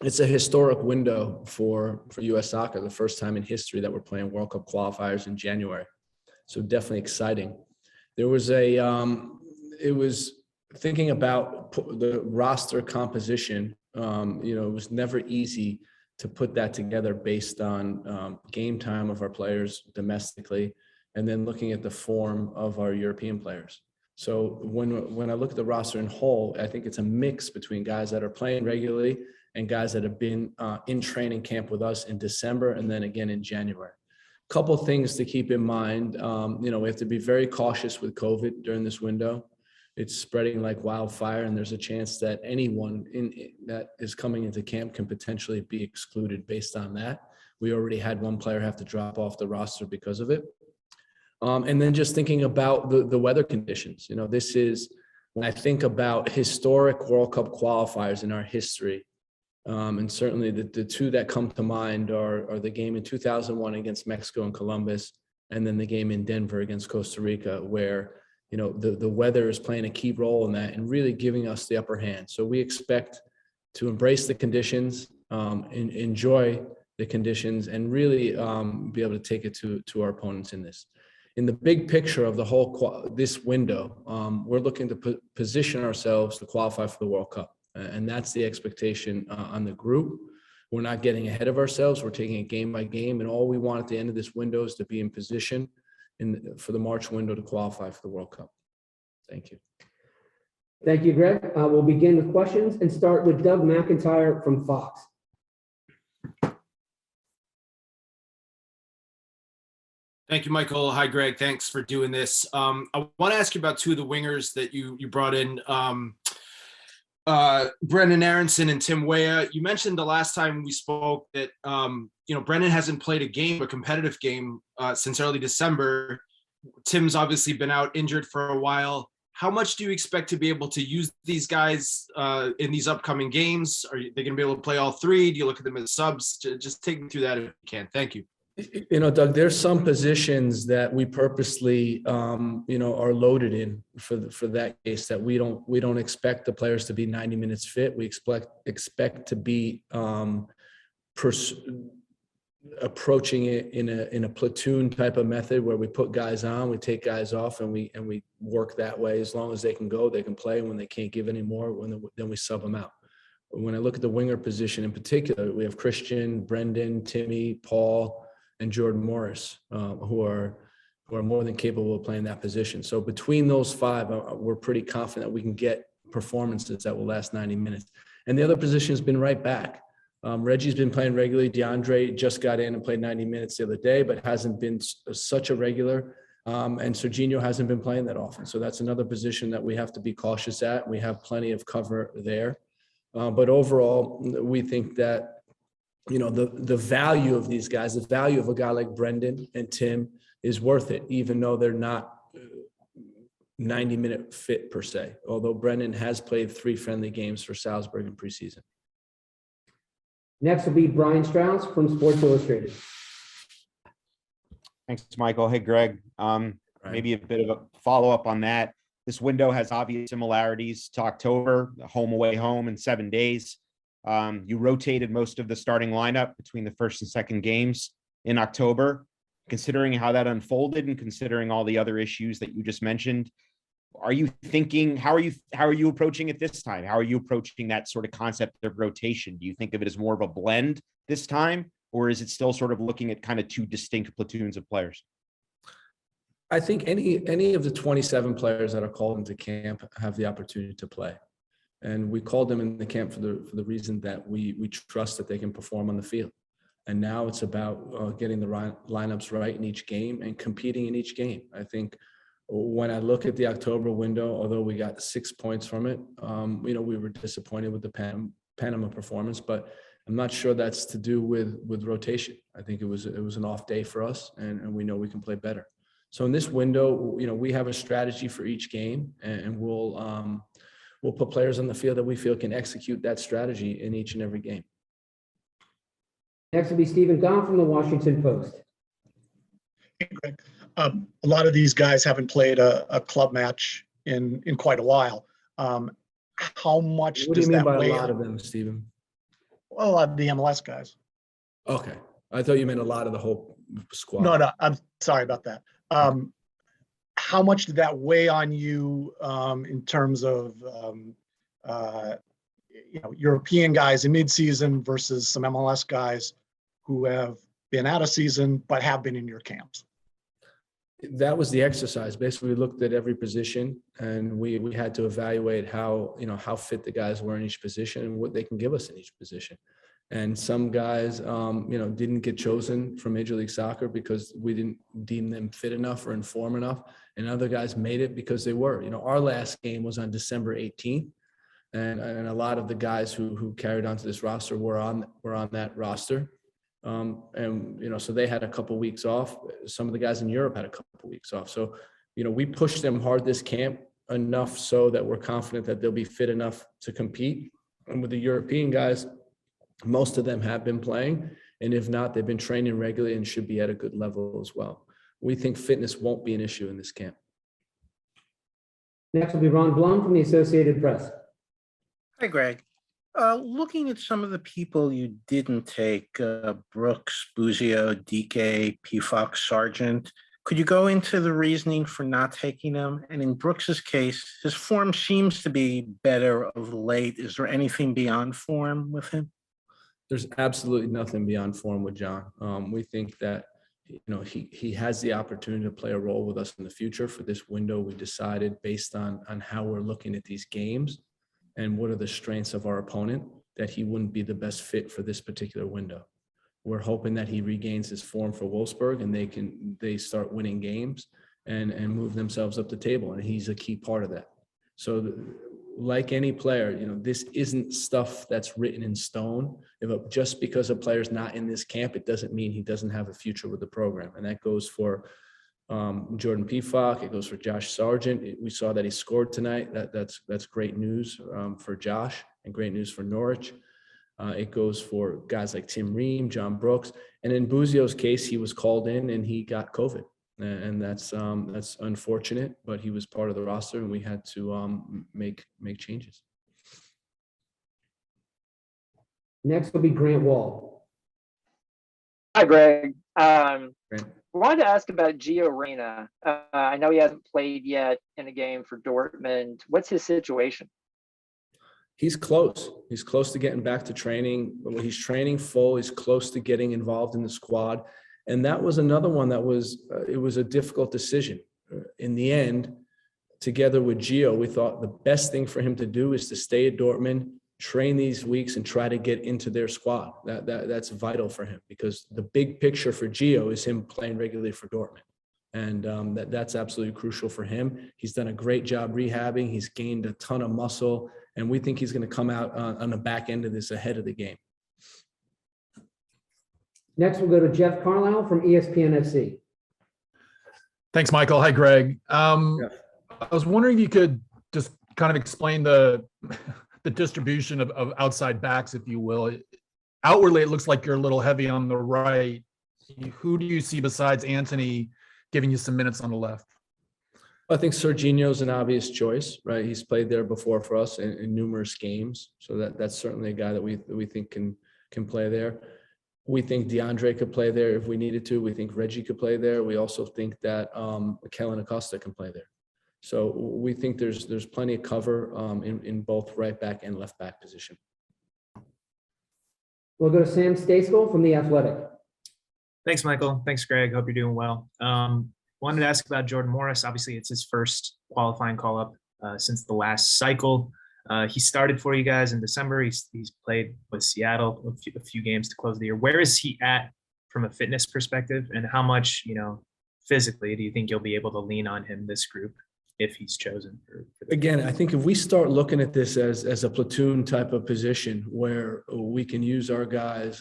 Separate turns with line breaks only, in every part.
it's a historic window for U.S. soccer, the first time in history that we're playing World Cup qualifiers in January. So definitely exciting. There was it was thinking about the roster composition. It was never easy to put that together based on game time of our players domestically, and then looking at the form of our European players. So when I look at the roster in whole, I think it's a mix between guys that are playing regularly and guys that have been in training camp with us in December and then again in January. Couple things to keep in mind. We have to be very cautious with COVID during this window. It's spreading like wildfire, and there's a chance that anyone that is coming into camp can potentially be excluded based on that. We already had one player have to drop off the roster because of it. And then just thinking about the weather conditions. This is, when I think about historic World Cup qualifiers in our history, and certainly the two that come to mind are the game in 2001 against Mexico and Columbus, and then the game in Denver against Costa Rica, where the weather is playing a key role in that and really giving us the upper hand. So we expect to embrace the conditions, enjoy the conditions, and really be able to take it to our opponents in this. In the big picture of the whole this window, we're looking to position ourselves to qualify for the World Cup. And that's the expectation on the group. We're not getting ahead of ourselves. We're taking it game by game. And all we want at the end of this window is to be in position for the March window to qualify for the World Cup. Thank you.
Thank you, Greg. We'll begin with questions and start with Doug McIntyre from Fox.
Thank you, Michael. Hi, Greg. Thanks for doing this. I want to ask you about two of the wingers that you brought in, Brendan Aronson and Tim Weah. You mentioned the last time we spoke that Brendan hasn't played a competitive game since early December. Tim's obviously been out injured for a while. How much do you expect to be able to use these guys in these upcoming games? Are they going to be able to play all three? Do you look at them as subs? Just take me through that if you can. Thank you.
Doug, there's some positions that we purposely, are loaded in for that case, that we don't expect the players to be 90 minutes fit. We expect to be approaching it in a platoon type of method, where we put guys on, we take guys off, and we work that way. As long as they can go, they can play. When they can't give anymore, then we sub them out. When I look at the winger position in particular, we have Christian, Brendan, Timmy, Paul, and Jordan Morris, who are more than capable of playing that position. So between those five, we're pretty confident that we can get performances that will last 90 minutes. And the other position has been right back. Reggie's been playing regularly. DeAndre just got in and played 90 minutes the other day, but hasn't been such a regular. And Serginho hasn't been playing that often. So that's another position that we have to be cautious at. We have plenty of cover there. But overall, we think that the value of these guys, the value of a guy like Brendan and Tim is worth it, even though they're not 90-minute fit per se, although Brendan has played 3 friendly games for Salzburg in preseason.
Next will be Brian Strauss from Sports Illustrated.
Thanks, Michael. Hey, Greg. Maybe a bit of a follow-up on that. This window has obvious similarities to October, home away home in 7 days. You rotated most of the starting lineup between the first and second games in October. Considering how that unfolded and considering all the other issues that you just mentioned, how are you approaching it this time? How are you approaching that sort of concept of rotation? Do you think of it as more of a blend this time, or is it still sort of looking at kind of 2 distinct platoons of players?
I think any of the 27 players that are called into camp have the opportunity to play. And we called them in the camp for the reason that we trust that they can perform on the field. And now it's about getting the lineups right in each game and competing in each game. I think when I look at the October window, although we got 6 points from it, we were disappointed with the Panama performance, but I'm not sure that's to do with rotation. I think it was an off day for us, and we know we can play better. So in this window, we have a strategy for each game, and we'll put players on the field that we feel can execute that strategy in each and every game.
Next will be Stephen Gahn from the Washington Post.
Hey, Greg. A lot of these guys haven't played a club match in quite a while. How much
What do
does
you mean
that
by
weigh?
a lot of them, Stephen?
a lot of the MLS guys.
Okay, I thought you meant a lot of the whole squad.
No, I'm sorry about that. How much did that weigh on you in terms of European guys in midseason versus some MLS guys who have been out of season but have been in your camps?
That was the exercise. Basically, we looked at every position and we had to evaluate how fit the guys were in each position and what they can give us in each position. And some guys, didn't get chosen for Major League Soccer because we didn't deem them fit enough or in form enough. And other guys made it because they were. Our last game was on December 18th. And a lot of the guys who carried onto this roster were on that roster. So they had a couple weeks off. Some of the guys in Europe had a couple weeks off. So, we pushed them hard this camp enough so that we're confident that they'll be fit enough to compete. And with the European guys, most of them have been playing. And if not, they've been training regularly and should be at a good level as well. We think fitness won't be an issue in this camp.
Next will be Ron Blum from the Associated Press.
Hi, Greg. Looking at some of the people you didn't take, Brooks, Buzio, DK, Pfox, Sargent, could you go into the reasoning for not taking them? And in Brooks's case, his form seems to be better of late. Is there anything beyond form with him?
There's absolutely nothing beyond form with John. We think that he has the opportunity to play a role with us in the future. For this window, we decided based on how we're looking at these games and what are the strengths of our opponent, that he wouldn't be the best fit for this particular window. We're hoping that he regains his form for Wolfsburg and they start winning games and move themselves up the table. And he's a key part of that. So like any player, this isn't stuff that's written in stone. Just because a player's not in this camp, it doesn't mean he doesn't have a future with the program. And that goes for Jordan Pfox. It goes for Josh Sargent. We saw that he scored tonight. That's great news for Josh and great news for Norwich. It goes for guys like Tim Ream, John Brooks. And in Buzio's case, he was called in and he got COVID. And that's unfortunate, but he was part of the roster and we had to make changes.
Next will be Grant Wall.
Hi, Greg.
Grant.
I wanted to ask about Gio Reyna. I know he hasn't played yet in a game for Dortmund. What's his situation?
He's close. He's close to getting back to training. He's training full. He's close to getting involved in the squad. And that was another one that was a difficult decision. In the end, together with Gio, we thought the best thing for him to do is to stay at Dortmund, train these weeks and try to get into their squad. That's vital for him because the big picture for Gio is him playing regularly for Dortmund. And that's absolutely crucial for him. He's done a great job rehabbing. He's gained a ton of muscle, and we think he's going to come out on the back end of this ahead of the game.
Next, we'll go to Jeff Carlisle from ESPN FC.
Thanks, Michael. Hi, Greg. I was wondering if you could just kind of explain the distribution of outside backs, if you will. Outwardly, it looks like you're a little heavy on the right. Who do you see besides Anthony giving you some minutes on the left?
I think Serginho's an obvious choice, right? He's played there before for us in numerous games. So that's certainly a guy that we think can play there. We think DeAndre could play there if we needed to. We think Reggie could play there. We also think that Kellen Acosta can play there. So we think there's plenty of cover in both right back and left back position.
We'll go to Sam Stejskal from The Athletic.
Thanks, Michael. Thanks, Greg. Hope you're doing well. Wanted to ask about Jordan Morris. Obviously, it's his first qualifying call-up since the last cycle. He started for you guys in December. He's played with Seattle a few games to close the year. Where is he at from a fitness perspective, and how much, physically, do you think you'll be able to lean on him this group if he's chosen?
Again, I think if we start looking at this as a platoon type of position where we can use our guys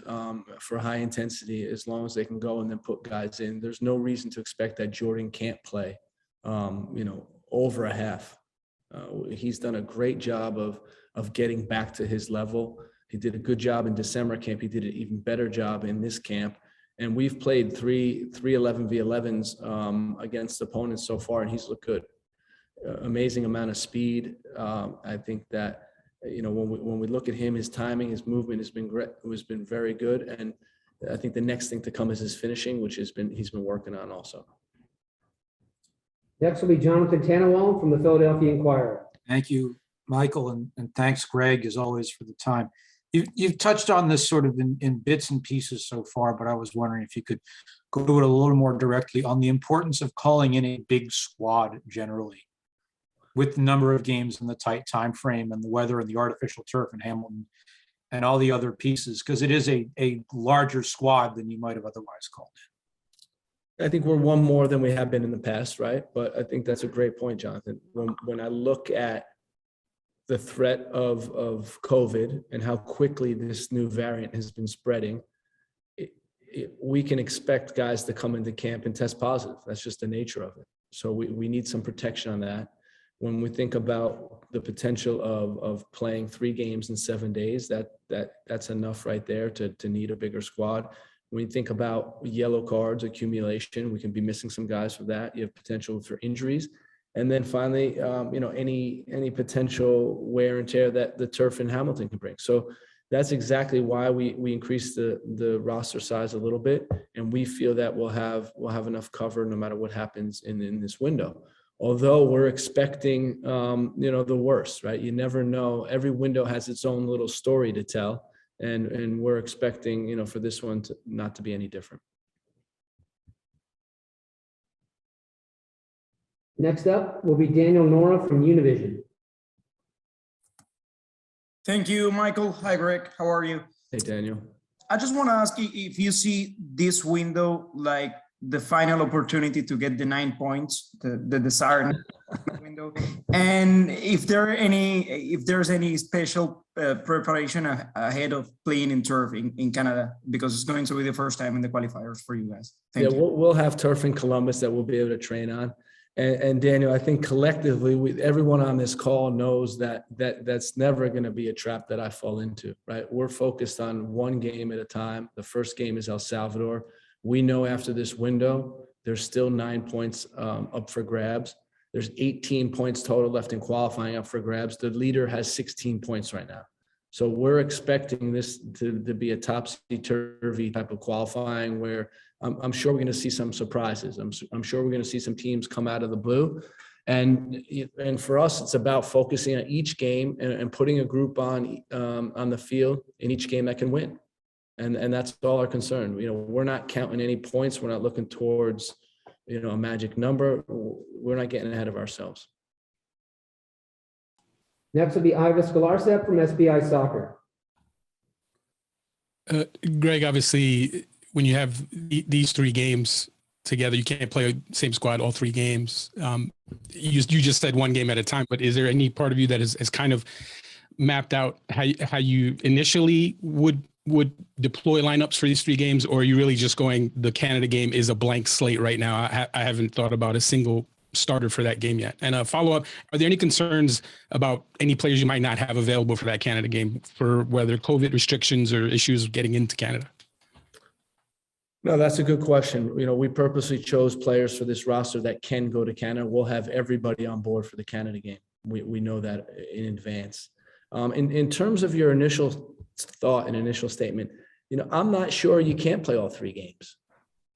for high intensity as long as they can go and then put guys in, there's no reason to expect that Jordan can't play, over a half. He's done a great job of getting back to his level. He did a good job in December camp. He did an even better job in this camp. And we've played three 11v11s against opponents so far, and he's looked good. Amazing amount of speed. I think that when we look at him, his timing, his movement has been great, has been very good. And I think the next thing to come is his finishing, which he's been working on also.
Next will be Jonathan Tannenwald from the Philadelphia Inquirer.
Thank you, Michael, and thanks, Greg, as always, for the time. You've touched on this sort of in bits and pieces so far, but I was wondering if you could go to it a little more directly on the importance of calling in a big squad generally, with the number of games and the tight time frame and the weather and the artificial turf in Hamilton and all the other pieces, because it is a larger squad than you might have otherwise called it.
I think we're one more than we have been in the past, right? But I think that's a great point, Jonathan. When I look at the threat of COVID and how quickly this new variant has been spreading, we can expect guys to come into camp and test positive. That's just the nature of it. So we need some protection on that. When we think about the potential of playing 3 games in 7 days, that's enough right there to need a bigger squad. When you think about yellow cards accumulation, we can be missing some guys for that. You have potential for injuries. And then finally, any potential wear and tear that the turf in Hamilton can bring. So that's exactly why we increased the roster size a little bit. And we feel that we'll have enough cover no matter what happens in this window. Although we're expecting, the worst, right? You never know. Every window has its own little story to tell. And we're expecting, for this one not to be any different.
Next up will be Daniel Nora from Univision.
Thank you, Michael. Hi, Greg. How are you?
Hey, Daniel.
I just want to ask you if you see this window like the final opportunity to get the 9 points, the desired window, and if there's any special preparation ahead of playing in turf in Canada, because it's going to be the first time in the qualifiers for you guys. Thank you.
We'll have turf in Columbus that we'll be able to train on. And Daniel, I think collectively, everyone on this call knows that's never going to be a trap that I fall into, right? We're focused on one game at a time. The first game is El Salvador. We know after this window, there's still 9 points up for grabs. There's 18 points total left in qualifying up for grabs. The leader has 16 points right now. So we're expecting this to be a topsy-turvy type of qualifying where I'm sure we're going to see some surprises. I'm sure we're going to see some teams come out of the blue. And for us, it's about focusing on each game and putting a group on the field in each game that can win. And that's all our concern. We're not counting any points. We're not looking towards, a magic number. We're not getting ahead of ourselves.
Next will be Iva Skolarcev from SBI Soccer.
Greg, obviously, when you have these 3 games together, you can't play same squad all 3 games. You just said one game at a time, but is there any part of you that has kind of mapped out how you initially would deploy lineups for these 3 games, or are you really just going, the Canada game is a blank slate right now? I haven't thought about a single starter for that game yet. And a follow-up, are there any concerns about any players you might not have available for that Canada game, for whether COVID restrictions or issues getting into Canada?
No, that's a good question. We purposely chose players for this roster that can go to Canada. We'll have everybody on board for the Canada game. We know that in advance. In terms of your initial thought and initial statement, I'm not sure you can't play all 3 games.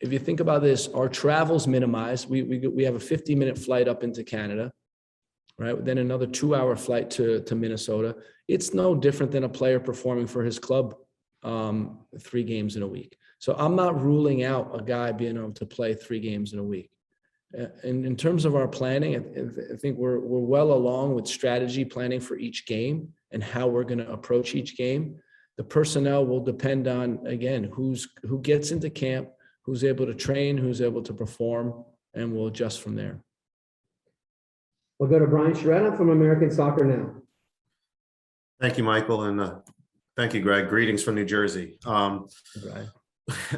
If you think about this, our travel's minimized. We have a 50-minute flight up into Canada, right? Then another 2-hour flight to Minnesota. It's no different than a player performing for his club 3 games in a week. So I'm not ruling out a guy being able to play 3 games in a week. And in terms of our planning, I think we're well along with strategy planning for each game and how we're going to approach each game. The personnel will depend on, again, who gets into camp, who's able to train, who's able to perform, and we'll adjust from there.
We'll go to Brian Sciaretta from American Soccer Now.
Thank you, Michael, and thank you, Greg. Greetings from New Jersey.
Right.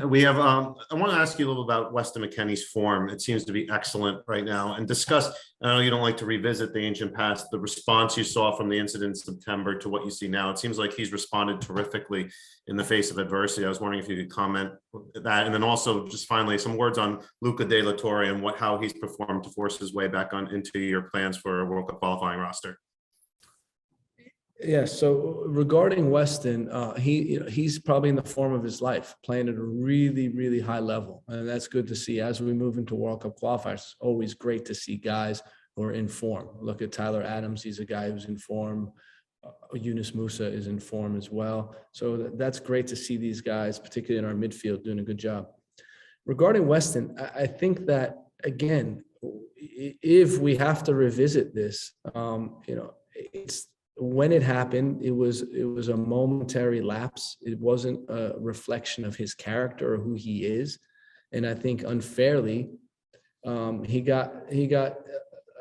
We have, I want to ask you a little about Weston McKennie's form. It seems to be excellent right now, and discuss, I know you don't like to revisit the ancient past, the response you saw from the incident in September to what you see now. It seems like he's responded terrifically in the face of adversity. I was wondering if you could comment that, and then also just finally some words on Luca De La Torre and how he's performed to force his way back into your plans for a World Cup qualifying roster.
Yeah, so regarding Weston, he's probably in the form of his life, playing at a really, really high level. And that's good to see. As we move into World Cup qualifiers, it's always great to see guys who are in form. Look at Tyler Adams, he's a guy who's in form. Yunus Musa is in form as well. So that's great to see these guys, particularly in our midfield, doing a good job. Regarding Weston, I think that, again, if we have to revisit this, it's when it happened, it was a momentary lapse. It wasn't a reflection of his character or who he is. And I think unfairly, he got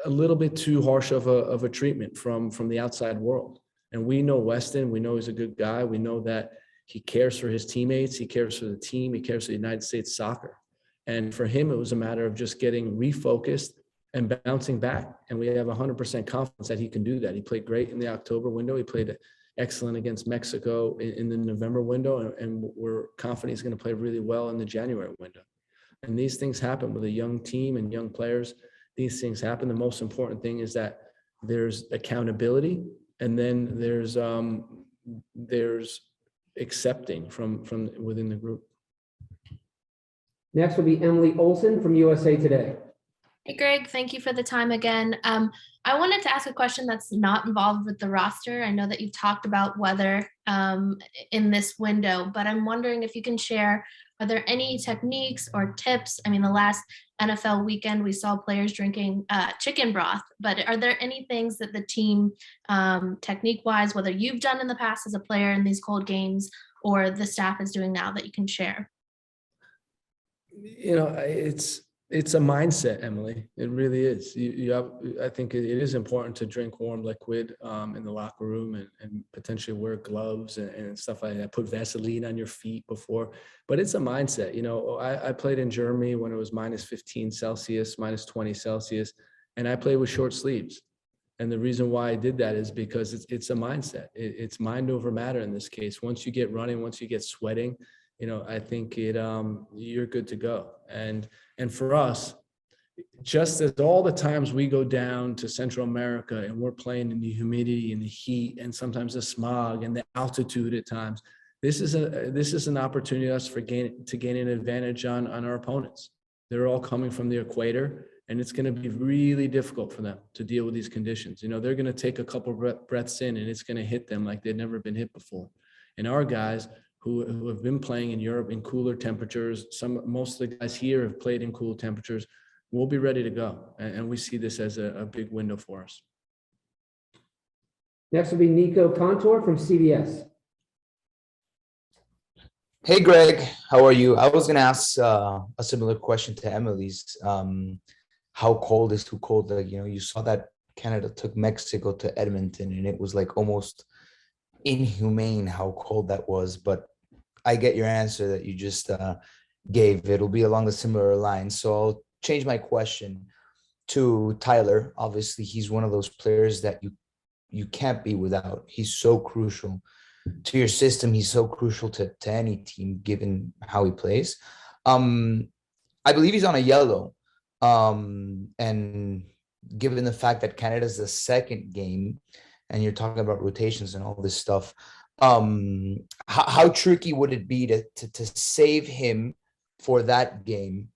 a little bit too harsh of a treatment from the outside world. And we know Weston, we know he's a good guy. We know that he cares for his teammates, he cares for the team, he cares for the United States soccer. And for him, it was a matter of just getting refocused and bouncing back. And we have 100% confidence that he can do that. He played great in the October window. He played excellent against Mexico in the November window. And we're confident he's going to play really well in the January window. And these things happen with a young team and young players. These things happen. The most important thing is that there's accountability, and then there's accepting from within the group.
Next will be Emily Olson from USA Today.
Hey, Greg, thank you for the time again. I wanted to ask a question that's not involved with the roster. I know that you've talked about weather in this window, but I'm wondering if you can share, are there any techniques or tips? I mean, the last NFL weekend, we saw players drinking chicken broth, but are there any things that the team, technique-wise, whether you've done in the past as a player in these cold games or the staff is doing now, that you can share?
It's a mindset, Emily. It really is. I think it is important to drink warm liquid in the locker room and potentially wear gloves and stuff like that. Put Vaseline on your feet before, but it's a mindset. I played in Germany when it was minus 15 Celsius, minus 20 Celsius, and I played with short sleeves. And the reason why I did that is because it's a mindset. It's mind over matter in this case. Once you get running, once you get sweating, I think you're good to go. And for us, just as all the times we go down to Central America and we're playing in the humidity and the heat and sometimes the smog and the altitude at times, this is an opportunity for us to gain an advantage on our opponents. They're all coming from the equator, and it's going to be really difficult for them to deal with these conditions. They're going to take a couple breaths in, and it's going to hit them like they've never been hit before. And our guys who have been playing in Europe in cooler temperatures, most of the guys here have played in cool temperatures, we'll be ready to go. And we see this as a big window for us.
Next will be Nico Contour from CBS.
Hey, Greg, how are you? I was going to ask a similar question to Emily's. How cold is too cold? You saw that Canada took Mexico to Edmonton, and it was like almost inhumane how cold that was. But I get your answer that you just gave. It'll be along a similar line. So I'll change my question to Tyler. Obviously, he's one of those players that you can't be without. He's so crucial to your system. He's so crucial to any team, given how he plays. I believe he's on a yellow. And given the fact that Canada's the second game, and you're talking about rotations and all this stuff, how tricky would it be to save him for that game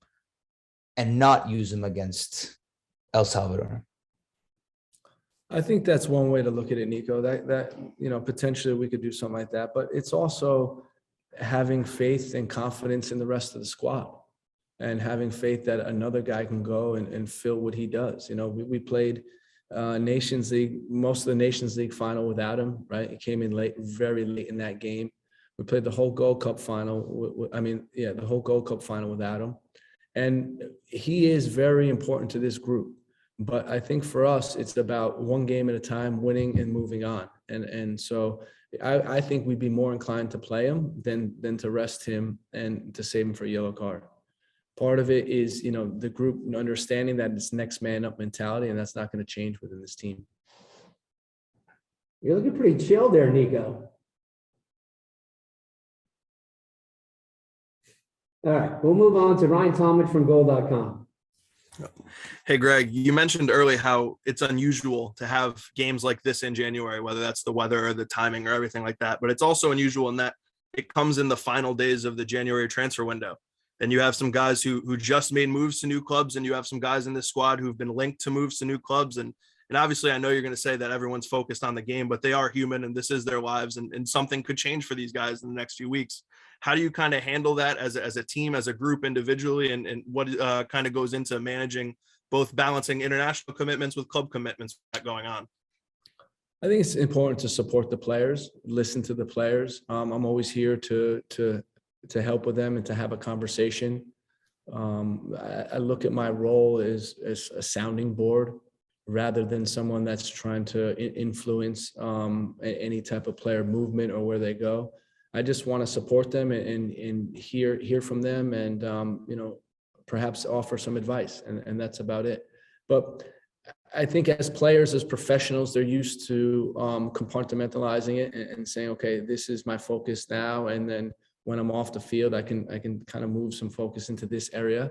and not use him against El Salvador?
I think that's one way to look at it, Nico, that potentially we could do something like that, but it's also having faith and confidence in the rest of the squad and having faith that another guy can go and fill what he does. We played Nations League, most of the Nations League final without him, right? He came in late, very late in that game. We played the whole Gold Cup final. The whole Gold Cup final without him. And he is very important to this group. But I think for us, it's about one game at a time, winning and moving on. And so I think we'd be more inclined to play him than to rest him and to save him for a yellow card. Part of it is, the group understanding that it's next man up mentality, and that's not going to change within this team.
You're looking pretty chill there, Nico. All right, we'll move on to Ryan Talmadge from Goal.com.
Hey, Greg, you mentioned earlier how it's unusual to have games like this in January, whether that's the weather or the timing or everything like that. But it's also unusual in that it comes in the final days of the January transfer window. And you have some guys who just made moves to new clubs, and you have some guys in this squad who've been linked to moves to new clubs. And obviously, I know you're going to say that everyone's focused on the game, but they are human and this is their lives, and something could change for these guys in the next few weeks. How do you kind of handle that as a team, as a group, individually, and what kind of goes into managing both balancing international commitments with club commitments going on?
I think it's important to support the players, listen to the players. I'm always here to help with them and to have a conversation. I look at my role as a sounding board rather than someone that's trying to influence any type of player movement or where they go. I just want to support them and hear from them, and perhaps offer some advice, and that's about it. But I think as players, as professionals, they're used to compartmentalizing it and saying, okay, this is my focus now, and then when I'm off the field, I can kind of move some focus into this area.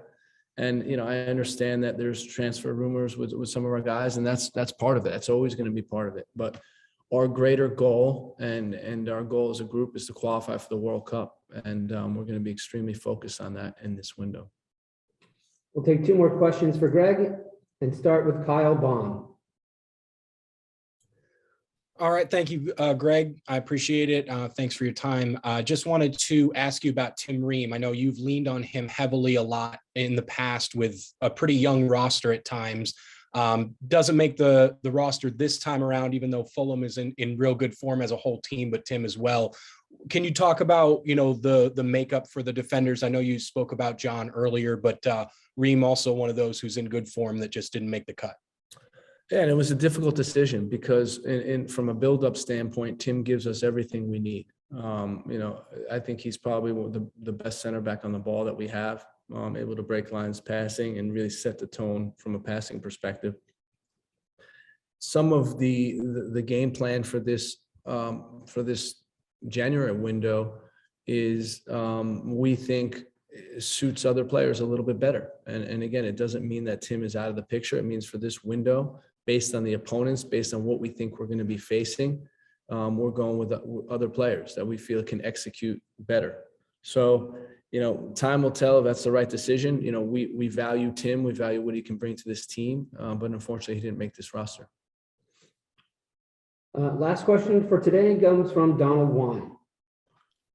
And I understand that there's transfer rumors with some of our guys, and that's part of it. That's always going to be part of it. But our greater goal and our goal as a group is to qualify for the World Cup, and we're going to be extremely focused on that in this window.
We'll take two more questions for Greg and start with Kyle Bond.
All right. Thank you, Greg. I appreciate it. Thanks for your time. Just wanted to ask you about Tim Ream. I know you've leaned on him heavily a lot in the past with a pretty young roster at times. Doesn't make the roster this time around, even though Fulham is in real good form as a whole team, but Tim as well. Can you talk about, the makeup for the defenders? I know you spoke about John earlier, but Ream also one of those who's in good form that just didn't make the cut.
Yeah, and it was a difficult decision because from a build-up standpoint, Tim gives us everything we need. I think he's probably the best center back on the ball that we have, able to break lines passing and really set the tone from a passing perspective. Some of the game plan for this January window is we think suits other players a little bit better. And again, it doesn't mean that Tim is out of the picture. It means for this window, based on the opponents, based on what we think we're going to be facing, we're going with other players that we feel can execute better. So, time will tell if that's the right decision. We value Tim, we value what he can bring to this team, but unfortunately he didn't make this roster.
Last question for today comes from Donald Wine.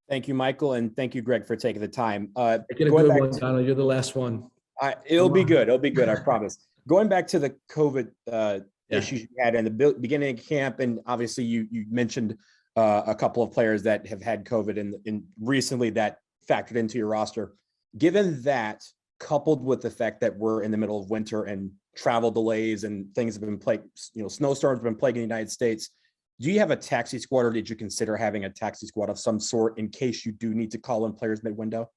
Thank you, Michael, and thank you, Greg, for taking the time.
Get a good one, Donald. You're the last one.
It'll be good. It'll be good. I promise. Going back to the COVID issues you had in the beginning of camp, and obviously you mentioned a couple of players that have had COVID and recently that factored into your roster. Given that, coupled with the fact that we're in the middle of winter and travel delays and things have been plagued, snowstorms have been plaguing the United States, do you have a taxi squad, or did you consider having a taxi squad of some sort in case you do need to call in players mid-window?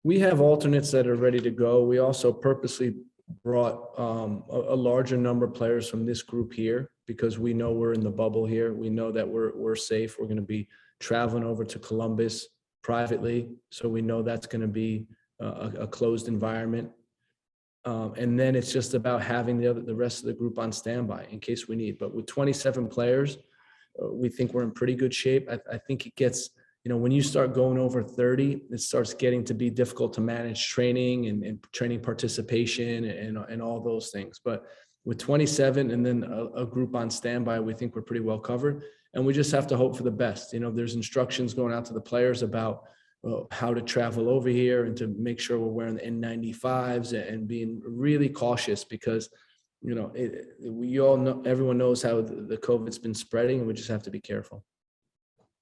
We have alternates that are ready to go. We also purposely brought a larger number of players from this group here because we know we're in the bubble here. We know that we're safe. We're going to be traveling over to Columbus privately, so we know that's going to be a closed environment. And then it's just about having the rest of the group on standby in case we need. But with 27 players, we think we're in pretty good shape. I think it gets, when you start going over 30, it starts getting to be difficult to manage training and training participation and all those things. But with 27 and then a group on standby, we think we're pretty well covered. And we just have to hope for the best. There's instructions going out to the players about how to travel over here and to make sure we're wearing the N95s and being really cautious because, we all know, everyone knows how the COVID's been spreading, and we just have to be careful.